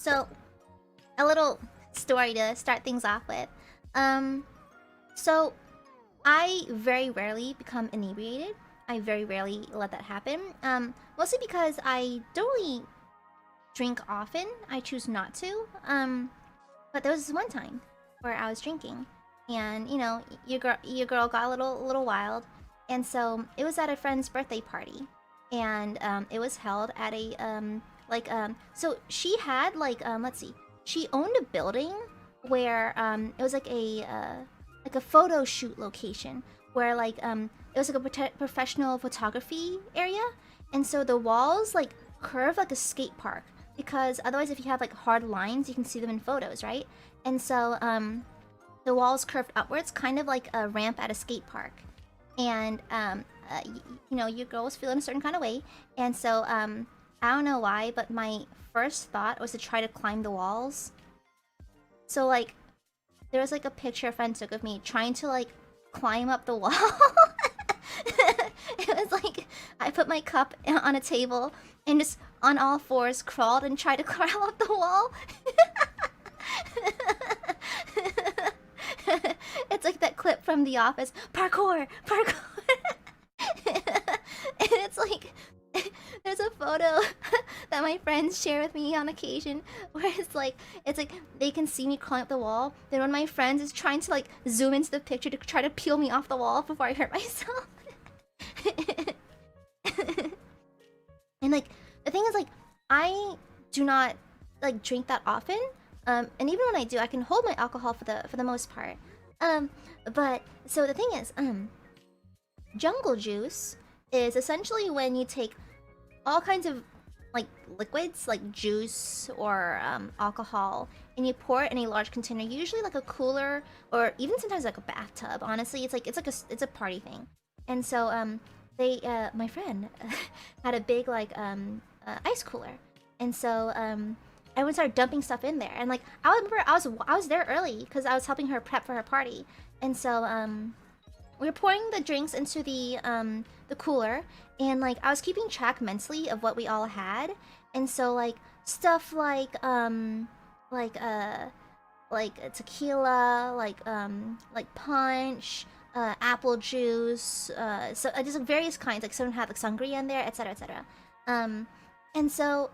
So, a little story to start things off with. So I very rarely become inebriated. I very rarely let that happen. Mostly because I don't really drink often. I choose not to. But there was this one time where I was drinking, and your girl got a little wild, and so it was at a friend's birthday party, and it was held at a so she had let's see, she owned a building where it was like a photo shoot location where it was like a professional photography area, and so the walls like curve like a skate park, because otherwise if you have like hard lines you can see them in photos, right? And so the walls curved upwards, kind of like a ramp at a skate park. And your girl was feeling a certain kind of way, and so I don't know why, but my first thought was to try to climb the walls. So like there was like a picture a friend took of me trying to like climb up the wall. It was like I put my cup on a table and just on all fours crawled and tried to crawl up the wall. It's like that clip from The Office, parkour, parkour. And it's like there's a photo that my friends share with me on occasion where it's like they can see me climb up the wall, then one of my friends is trying to like zoom into the picture to try to peel me off the wall before I hurt myself. And like the thing is, like, I do not like drink that often, and even when I do, I can hold my alcohol for the most part. But so the thing is, jungle juice is essentially when you take all kinds of like liquids, like juice or alcohol, and you pour it in a large container, usually like a cooler or even sometimes like a bathtub. Honestly, it's a party thing. And so my friend had a big ice cooler, and so everyone started dumping stuff in there. And like I remember I was there early because I was helping her prep for her party, and so we were pouring the drinks into the cooler, and like I was keeping track mentally of what we all had. And so like stuff like tequila, like punch, apple juice, so just like various kinds. Like someone had like sangria in there, etc., etc. And so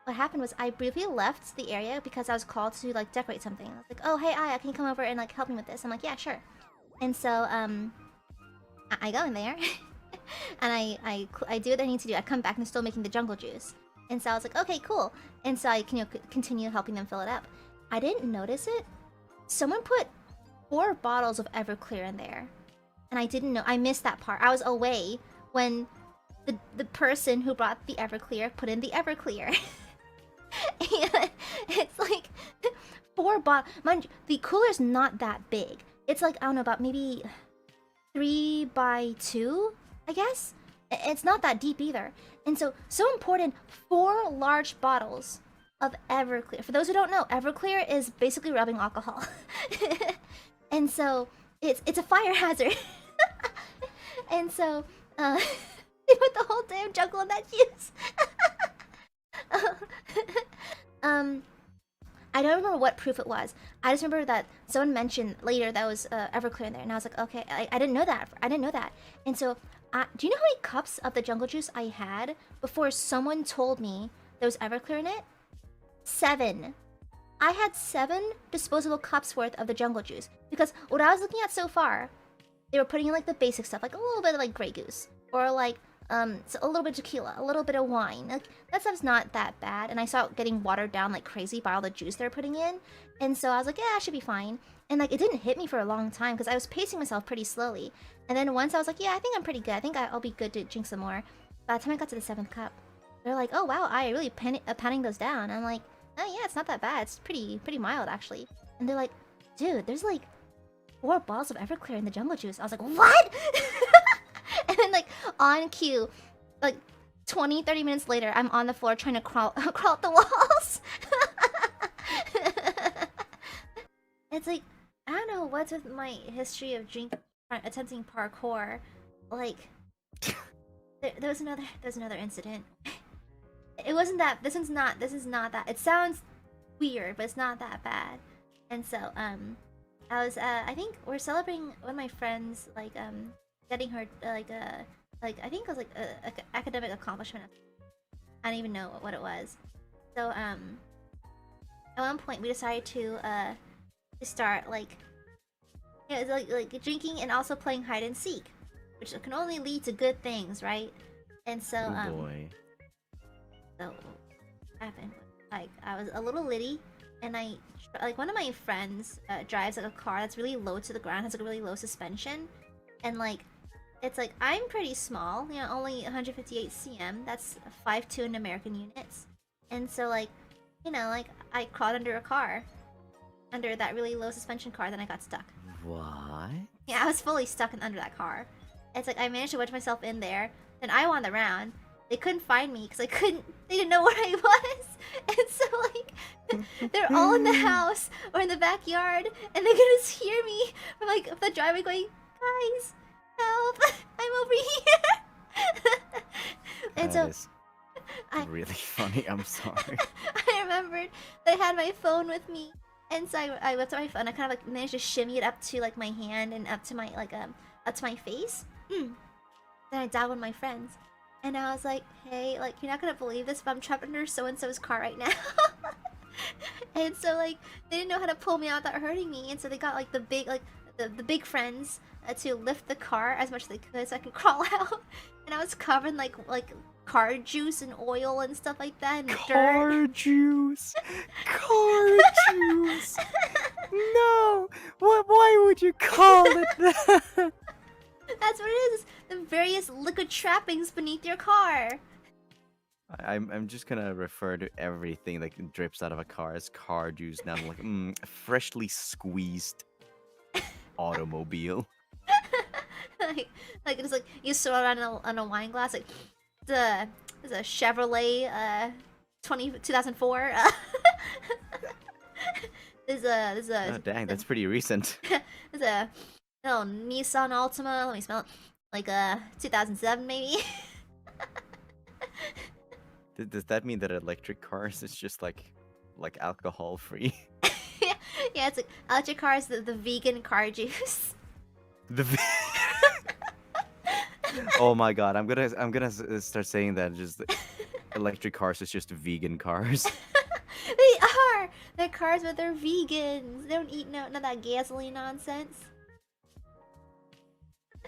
what happened was I briefly left the area because I was called to like decorate something. I was like, oh hey Aya, can you come over and like help me with this? I'm like, yeah, sure. And so I go in there and I do what I need to do. I come back and they're still making the jungle juice. And so I was like, okay, cool. And so I can continue helping them fill it up. I didn't notice it. Someone put 4 bottles of Everclear in there, and I didn't know. I missed that part. I was away when the person who brought the Everclear put in the Everclear. And it's like 4 bottles. Mind you, the cooler's not that big. It's like, I don't know, about maybe 3 by 2, I guess. It's not that deep either. And so important, 4 large bottles of Everclear. For those who don't know, Everclear is basically rubbing alcohol. And so it's a fire hazard. And so they put the whole damn jungle in that juice. I don't remember what proof it was. I just remember that someone mentioned later that was Everclear in there, and I was like, okay, I didn't know that. I didn't know that. And so, do you know how many cups of the jungle juice I had before someone told me there was Everclear in it? 7. I had 7 disposable cups worth of the jungle juice, because what I was looking at so far, they were putting in like the basic stuff, like a little bit of like Grey Goose, or like so a little bit of tequila, a little bit of wine. Like that stuff's not that bad, and I saw it getting watered down like crazy by all the juice they're putting in, and so I was like, yeah, I should be fine. And like it didn't hit me for a long time because I was pacing myself pretty slowly, and then once I was like, yeah, I think I'm pretty good. I think I'll be good to drink some more. By the time I got to the 7th cup, they're like, oh wow, I really panning those down. I'm like, oh yeah, it's not that bad. It's pretty mild actually. And they're like, dude, there's like 4 bottles of Everclear in the jungle juice. I was like, what? And then like on cue, like 20-30 minutes later, I'm on the floor trying to crawl up the walls. It's like, I don't know what's with my history of attempting parkour. Like there was another incident. it wasn't that. This is not. This is not that. It sounds weird, but it's not that bad. And so I was I think we're celebrating one of my friends like getting her like I think it was like a academic accomplishment. I don't even know what it was. So at one point we decided to start like yeah, it's like drinking and also playing hide and seek, which can only lead to good things, right? And so Oh boy. so what happened was, like I was a little litty, and like one of my friends drives like a car that's really low to the ground, has like a really low suspension, and like it's like I'm pretty small, you know, only 158 cm. That's 5'2" in American units, and so like you know like I crawled under a car, under that really low suspension car, then I got stuck. What? Yeah, I was fully stuck under that car. It's like I managed to wedge myself in there. Then I won the round. They couldn't find me because I couldn't. They didn't know where I was, and so like they're all in the house or in the backyard, and they could just hear me from like the driveway going, "Guys, help! I'm over here." And That so is I really funny. I'm sorry. I remembered that I had my phone with me, and so I whipped out my phone. I kind of like managed to shimmy it up to like my hand and up to my up to my face. Then I dialed one of my friends, and I was like, "Hey, like you're not gonna believe this, but I'm trapped under so and so's car right now." And so like they didn't know how to pull me out without hurting me, and so they got like the big friends to lift the car as much as they could so I could crawl out. And I was covered in like car juice and oil and stuff like that and dirt. Car juice. Car juice. No. What? Why would you call it that? That's what it is. The various liquid trappings beneath your car. I'm just gonna refer to everything that drips out of a car as car juice now. I'm like, freshly squeezed automobile. like it's like you throw it on a wine glass. Like it's a Chevrolet 2004. There's a Oh dang, that's pretty recent. there's a oh Nissan Altima. Let me smell it. Like 2007 maybe. Does that mean that electric cars is just like alcohol free? Yeah, it's like electric cars, the vegan car juice. The Oh my god, I'm gonna start saying that just electric cars is just vegan cars. They are. They're cars, but they're vegans. They don't eat none of that gasoline nonsense.